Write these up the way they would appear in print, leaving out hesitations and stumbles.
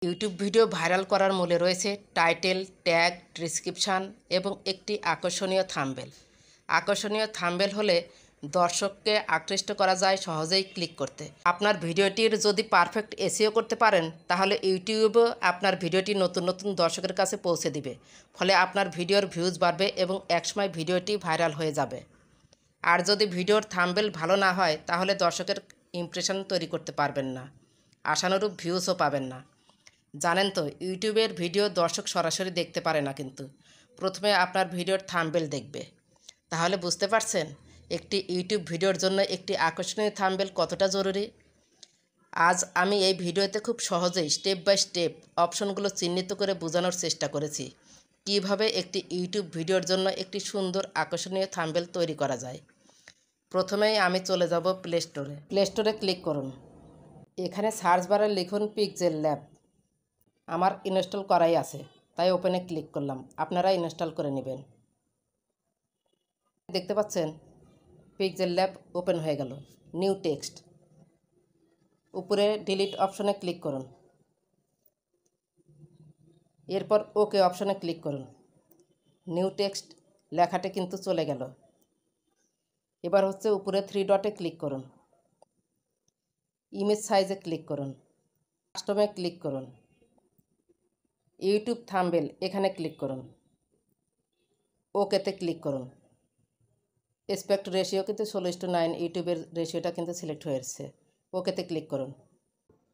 YouTube video viral করার মূলে রয়েছে টাইটেল, ট্যাগ, ডেসক্রিপশান এবং একটি আকর্ষণীয় থাম্বনেল। আকর্ষণীয় থাম্বনেল হলে দর্শককে আকৃষ্ট করা যায় সহজেই ক্লিক করতে। আপনার ভিডিওটির যদি পারফেক্ট এসইও করতে পারেন তাহলে ইউটিউবও আপনার ভিডিওটি নতুন নতুন দর্শকের কাছে পৌঁছে দিবে। ফলে আপনার ভিডিওর ভিউজ বাড়বে এবং একসময় ভিডিওটি ভাইরাল হয়ে যাবে। আর যদি ভিডিওর থাম্বনেল ভালো না হয় তাহলে দর্শকের ইমপ্রেশন তৈরি করতে পারবেন না, আশানুরূপ ভিউজও পাবেন না। জানেন তো, ইউটিউবের ভিডিও দর্শক সরাসরি দেখতে পারে না, কিন্তু প্রথমে আপনার ভিডিওর থাম্বনেল দেখবে। তাহলে বুঝতে পারছেন একটি ইউটিউব ভিডিওর জন্য একটি আকর্ষণীয় থাম্বনেল কতটা জরুরি। আজ আমি এই ভিডিওতে খুব সহজেই স্টেপ বাই স্টেপ অপশনগুলো চিহ্নিত করে বোঝানোর চেষ্টা করেছি কিভাবে একটি ইউটিউব ভিডিওর জন্য একটি সুন্দর আকর্ষণীয় থাম্বনেল তৈরি করা যায়। প্রথমেই আমি চলে যাব প্লে স্টোরে ক্লিক করুন। এখানে সার্চ বারে লিখুন পিক্সেল ল্যাব। আমার ইনস্টল করাই আছে, তাই ওপেনে ক্লিক করলাম। আপনারা ইনস্টল করে নেবেন। দেখতে পাচ্ছেন পিক্সেল ল্যাব ওপেন হয়ে গেল। নিউ টেক্সট, উপরে ডিলিট অপশনে ক্লিক করুন। এরপর ওকে অপশনে ক্লিক করুন। নিউ টেক্সট লেখাটা কিন্তু চলে গেল। এবার হচ্ছে উপরে 3 ডটে ক্লিক করুন। ইমেজ সাইজে ক্লিক করুন। কাস্টমে ক্লিক করুন। ইউটিউব থাম্বনেল এখানে ক্লিক করুন। ওকেতে ক্লিক করুন। এসপেক্ট রেশিও কিন্তু 16:9, ইউটিউবের রেশিওটা কিন্তু সিলেক্ট হয়ে এসেছে। ওকেতে ক্লিক করুন।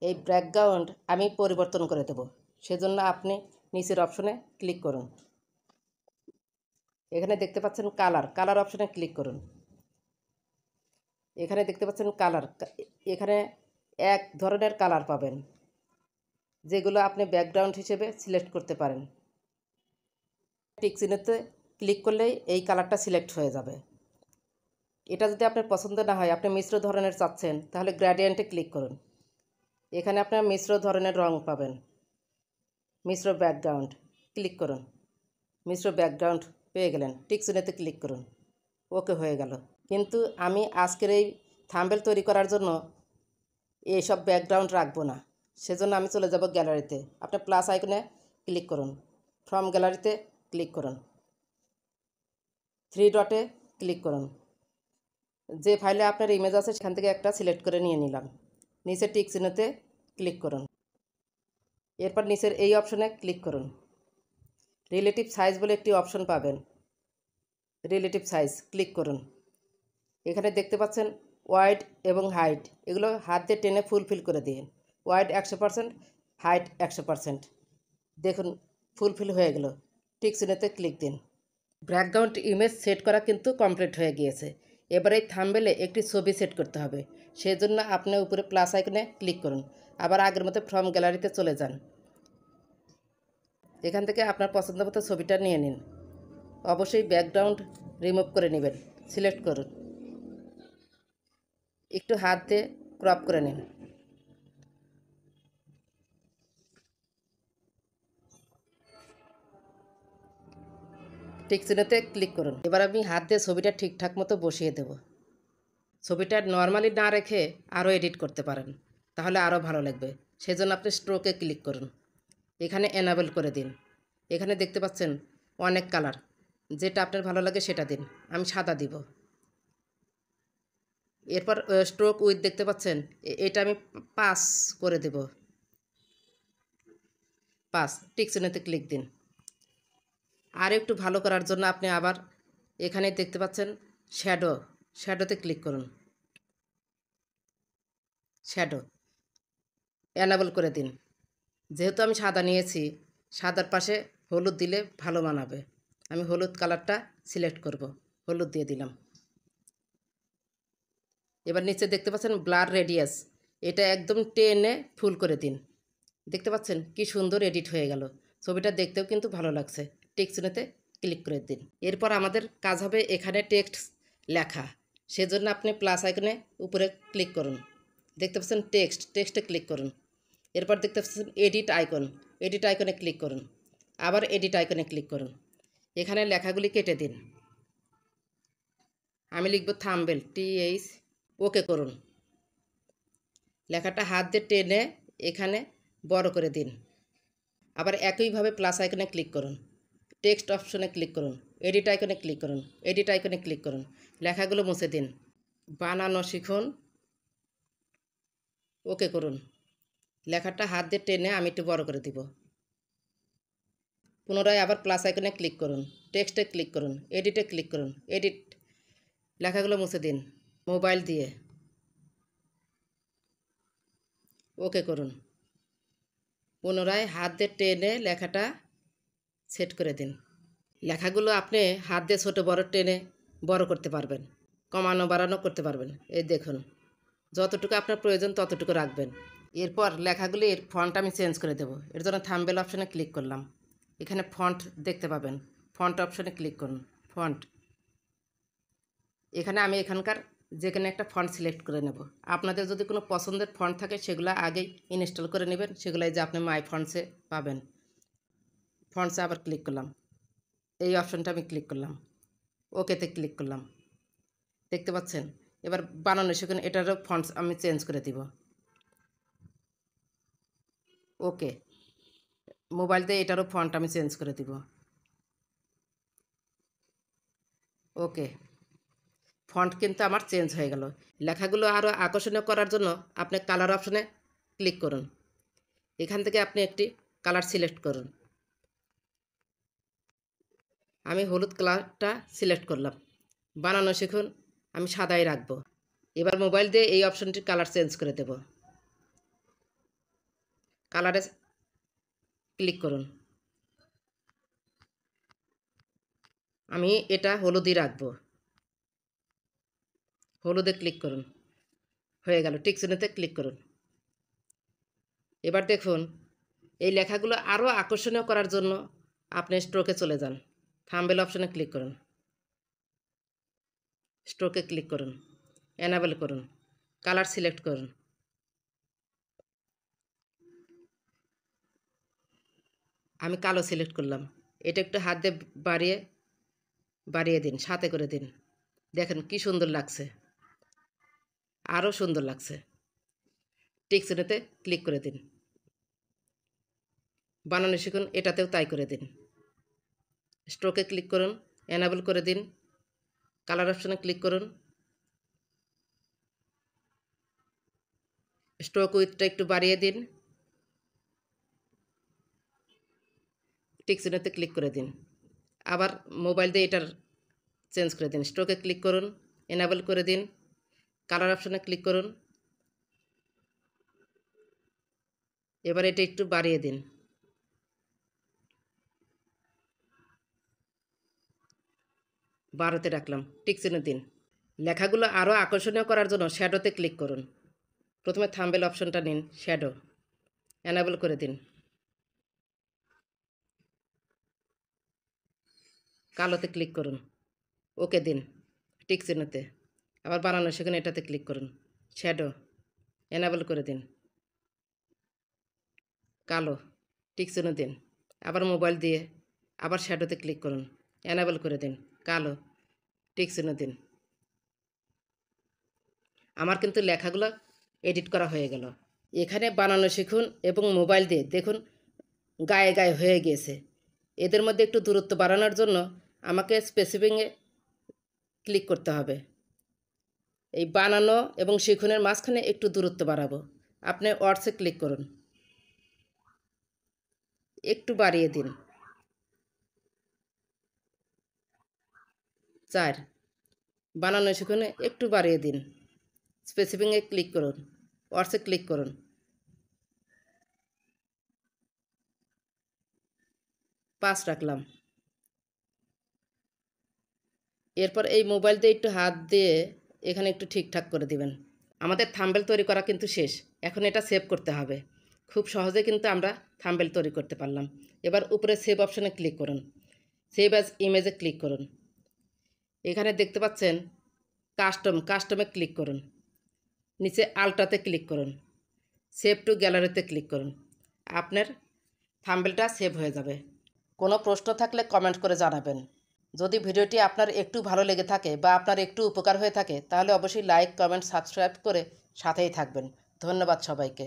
এই ব্যাকগ্রাউন্ড আমি পরিবর্তন করে দেব, সেজন্য আপনি নিচের অপশনে ক্লিক করুন। এখানে দেখতে পাচ্ছেন কালার অপশনে ক্লিক করুন। এখানে দেখতে পাচ্ছেন কালার, এখানে এক ধরনের কালার পাবেন যেগুলো আপনি ব্যাকগ্রাউন্ড হিসেবে সিলেক্ট করতে পারেন। টিক চিহ্নতে ক্লিক করলেই এই কালারটা সিলেক্ট হয়ে যাবে। এটা যদি আপনার পছন্দ না হয়, আপনি মিশ্র ধরনের চাচ্ছেন, তাহলে গ্রেডিয়েন্টে ক্লিক করুন। এখানে আপনার মিশ্র ধরনের রং পাবেন। মিশ্র ব্যাকগ্রাউন্ড ক্লিক করুন। মিশ্র ব্যাকগ্রাউন্ড পেয়ে গেলেন, টিক চিহ্নতে ক্লিক করুন। ওকে হয়ে গেল। কিন্তু আমি আজকের এই থাম্বনেল তৈরি করার জন্য এইসব ব্যাকগ্রাউন্ড রাখবো না, সেজন্য আমি চলে যাব গ্যালারিতে। আপনি প্লাস আইকনে ক্লিক করুন। ফ্রম গ্যালারিতে ক্লিক করুন। 3 ডটে ক্লিক করুন। যে ফাইলে আপনার ইমেজ আছে সেখান থেকে একটা সিলেক্ট করে নিয়ে নিলাম। নিচে টিক চিহ্নতে ক্লিক করুন। এরপর নিচের এই অপশনে ক্লিক করুন। রিলেটিভ সাইজ বলে একটি অপশন পাবেন। রিলেটিভ সাইজ ক্লিক করুন। এখানে দেখতে পাচ্ছেন ওয়াইড এবং হাইট, এগুলো হাত দিয়ে টেনে ফুলফিল করে দিন। Wide 100%, height 100%। দেখুন ফুলফিল হয়ে গেল। টিক চিহ্নতে ক্লিক দিন। ব্যাকগ্রাউন্ড ইমেজ সেট করা কিন্তু কমপ্লিট হয়ে গিয়েছে। এবার এই থাম্বনেলে একটি ছবি সেট করতে হবে, সেজন্য আপনি উপরে প্লাস আইকনে ক্লিক করুন। আবার আগের মতো ফ্রম গ্যালারিতে চলে যান। এখান থেকে আপনার পছন্দ মতো ছবিটা নিয়ে নিন। অবশ্যই ব্যাকগ্রাউন্ড রিমুভ করে নেবেন। সিলেক্ট করুন। একটু হাত দিয়ে ক্রপ করে নিন। টিক চিহ্নতে ক্লিক করুন। এবার আমি হাত দিয়ে ছবিটা ঠিকঠাক মতো বসিয়ে দেব। ছবিটা নর্মালি না রেখে আরও এডিট করতে পারেন, তাহলে আরও ভালো লাগবে। সেজন্য আপনি স্ট্রোকে ক্লিক করুন। এখানে এনাবেল করে দিন। এখানে দেখতে পাচ্ছেন অনেক কালার, যেটা আপনার ভালো লাগে সেটা দিন। আমি সাদা দিব। এরপর স্ট্রোক উইথ দেখতে পাচ্ছেন, এটা আমি 5 করে দেব। 5 টিক চিহ্নতে ক্লিক দিন। আর একটু ভালো করার জন্য আপনি আবার এখানে দেখতে পাচ্ছেন শ্যাডোতে ক্লিক করুন। শ্যাডো এনাবেল করে দিন। যেহেতু আমি সাদা নিয়েছি, সাদার পাশে হলুদ দিলে ভালো মানাবে। আমি হলুদ কালারটা সিলেক্ট করব, হলুদ দিয়ে দিলাম। এবার নিচে দেখতে পাচ্ছেন ব্লার রেডিয়াস, এটা একদম টেনে ফুল করে দিন। দেখতে পাচ্ছেন কি সুন্দর এডিট হয়ে গেল। ছবিটা দেখতেও কিন্তু ভালো লাগছে। টেক্সট চিহ্নতে ক্লিক করে দিন। এরপর আমাদের কাজ হবে এখানে টেক্সট লেখা, সেজন্য আপনি প্লাস আইকনে উপরে ক্লিক করুন। দেখতে পাচ্ছেন টেক্সটে ক্লিক করুন। এরপর দেখতে পাচ্ছেন এডিট আইকনে ক্লিক করুন। আবার এডিট আইকনে ক্লিক করুন। এখানে লেখাগুলি কেটে দিন। আমি লিখব থাম্বনেল, TH। ওকে করুন। লেখাটা হাত দিয়ে টেনে এখানে বড় করে দিন। আবার একইভাবে প্লাস আইকনে ক্লিক করুন, টেক্সট অপশনে ক্লিক করুন, এডিট আইকনে ক্লিক করুন, এডিট আইকনে ক্লিক করুন, লেখাগুলো মুছে দিন, বানানো শিখুন, ওকে করুন। লেখাটা হাত দিয়ে টেনে আমি একটু বড় করে দিব। পুনরায় আবার প্লাস আইকনে ক্লিক করুন, টেক্সটে ক্লিক করুন, এডিটে ক্লিক করুন, এডিট, লেখাগুলো মুছে দিন মোবাইল দিয়ে, ওকে করুন। পুনরায় হাত দিয়ে টেনে লেখাটা সেট করে দিন। লেখাগুলো আপনি হাত দিয়ে ছোটো বড় টেনে বড় করতে পারবেন, কমানো বাড়ানো করতে পারবেন। এই দেখুন, যতটুকু আপনার প্রয়োজন ততটুকু রাখবেন। এরপর লেখাগুলির ফন্ট আমি চেঞ্জ করে দেব। এর জন্য থাম্বনেল অপশনে ক্লিক করলাম, এখানে ফন্ট দেখতে পাবেন, ফন্ট অপশনে ক্লিক করুন, ফন্ট, এখানে আমি এখানকার যেখানে একটা ফন্ট সিলেক্ট করে নেব। আপনাদের যদি কোনো পছন্দের ফন্ট থাকে সেগুলো আগেই ইনস্টল করে নেবেন, সেগুলাই যে আপনি মাই ফন্টসে পাবেন। ফন্টসে আবার ক্লিক করলাম, এই অপশনটা আমি ক্লিক করলাম, ওকেতে ক্লিক করলাম, দেখতে পাচ্ছেন। এবার বানানো শিখুন, এটারও ফন্টস আমি চেঞ্জ করে দিব, ওকে। মোবাইল দিয়ে এটারও ফন্ট আমি চেঞ্জ করে দিব, ওকে। ফন্ট কিন্তু আমার চেঞ্জ হয়ে গেল। লেখাগুলো আরও আকর্ষণীয় করার জন্য আপনি কালার অপশনে ক্লিক করুন, এখান থেকে আপনি একটি কালার সিলেক্ট করুন। আমি হলুদ কালারটা সিলেক্ট করলাম। বানানো শিখুন আমি সাদাই রাখব। এবার মোবাইল দিয়ে এই অপশনটির কালার চেঞ্জ করে দেব, কালারে ক্লিক করুন। আমি এটা হলুদই রাখব, হলুদে ক্লিক করুন, হয়ে গেল। টিক চিহ্নতে ক্লিক করুন। এবার দেখুন, এই লেখাগুলো আরও আকর্ষণীয় করার জন্য আপনি স্ট্রোকে চলে যান, থাম্বনেল অপশনে ক্লিক করুন, স্ট্রোকে ক্লিক করুন, এনাবেল করুন, কালার সিলেক্ট করুন। আমি কালো সিলেক্ট করলাম, এটা একটু হাত দিয়ে বাড়িয়ে দিন, সাথে করে দিন, দেখেন কি সুন্দর লাগছে, আরও সুন্দর লাগছে। টিক চিহ্নতে ক্লিক করে দিন। বানানো শিখুন, এটাতেও তাই করে দিন, স্ট্রোকে ক্লিক করুন, এনাবেল করে দিন, কালার অপশনে ক্লিক করুন, স্ট্রোক উইথটা একটু বাড়িয়ে দিন, টিক চিহ্নতে ক্লিক করে দিন। আবার মোবাইল দিয়ে এটার চেঞ্জ করে দিন, স্ট্রোকে ক্লিক করুন, এনাবেল করে দিন, কালার অপশনে ক্লিক করুন, এবার এটা একটু বাড়িয়ে দিন, বারোতে রাখলাম, টিক চিহ্ন দিন। লেখাগুলো আরও আকর্ষণীয় করার জন্য শ্যাডোতে ক্লিক করুন। প্রথমে থাম্বনেল অপশনটা নিন, শ্যাডো এনাবেল করে দিন, কালোতে ক্লিক করুন, ওকে দিন, টিক চিহ্নতে। আবার বানানো সেখানে এটাতে ক্লিক করুন, শ্যাডো এনাবেল করে দিন, কালো, টিক চিহ্ন দিন। আবার মোবাইল দিয়ে আবার শ্যাডোতে ক্লিক করুন, এনাবেল করে দিন, কালো, টিক চিহ্ন দিন। আমার কিন্তু লেখাগুলো এডিট করা হয়ে গেল। এখানে বানানো শিখুন এবং মোবাইল দিয়ে দেখুন গায়ে গায়ে হয়ে গিয়েছে। এদের মধ্যে একটু দূরত্ব বাড়ানোর জন্য আমাকে স্পেসিফিংয়ে ক্লিক করতে হবে। এই বানানো এবং শিখুনের মাঝখানে একটু দূরত্ব বাড়াবো। আপনি ওয়ার্ডসে ক্লিক করুন, একটু বাড়িয়ে দিন, 4। বানানো শিখুনে একটু বাড়িয়ে দিন, স্পেসিফিংয়ে ক্লিক করুন, ওয়ার্ডসে ক্লিক করুন, 5 রাখলাম। এরপর এই মোবাইল দিয়ে একটু হাত দিয়ে এখানে একটু ঠিকঠাক করে দিবেন। আমাদের থাম্বনেল তৈরি করা কিন্তু শেষ। এখন এটা সেভ করতে হবে। খুব সহজে কিন্তু আমরা থাম্বনেল তৈরি করতে পারলাম। এবার উপরে সেভ অপশনে ক্লিক করুন, সেভ অ্যাজ ইমেজে ক্লিক করুন। এখানে দেখতে পাচ্ছেন কাস্টমে ক্লিক করুন, নিচে আলট্রাতে ক্লিক করুন, সেভ টু গ্যালারিতে ক্লিক করুন। আপনার থাম্বনেলটা সেভ হয়ে যাবে। কোনো প্রশ্ন থাকলে কমেন্ট করে জানাবেন। যদি ভিডিওটি আপনার একটু ভালো লেগে থাকে বা আপনার একটু উপকার হয়ে থাকে তাহলে অবশ্যই লাইক, কমেন্ট, সাবস্ক্রাইব করে সাথেই থাকবেন। ধন্যবাদ সবাইকে।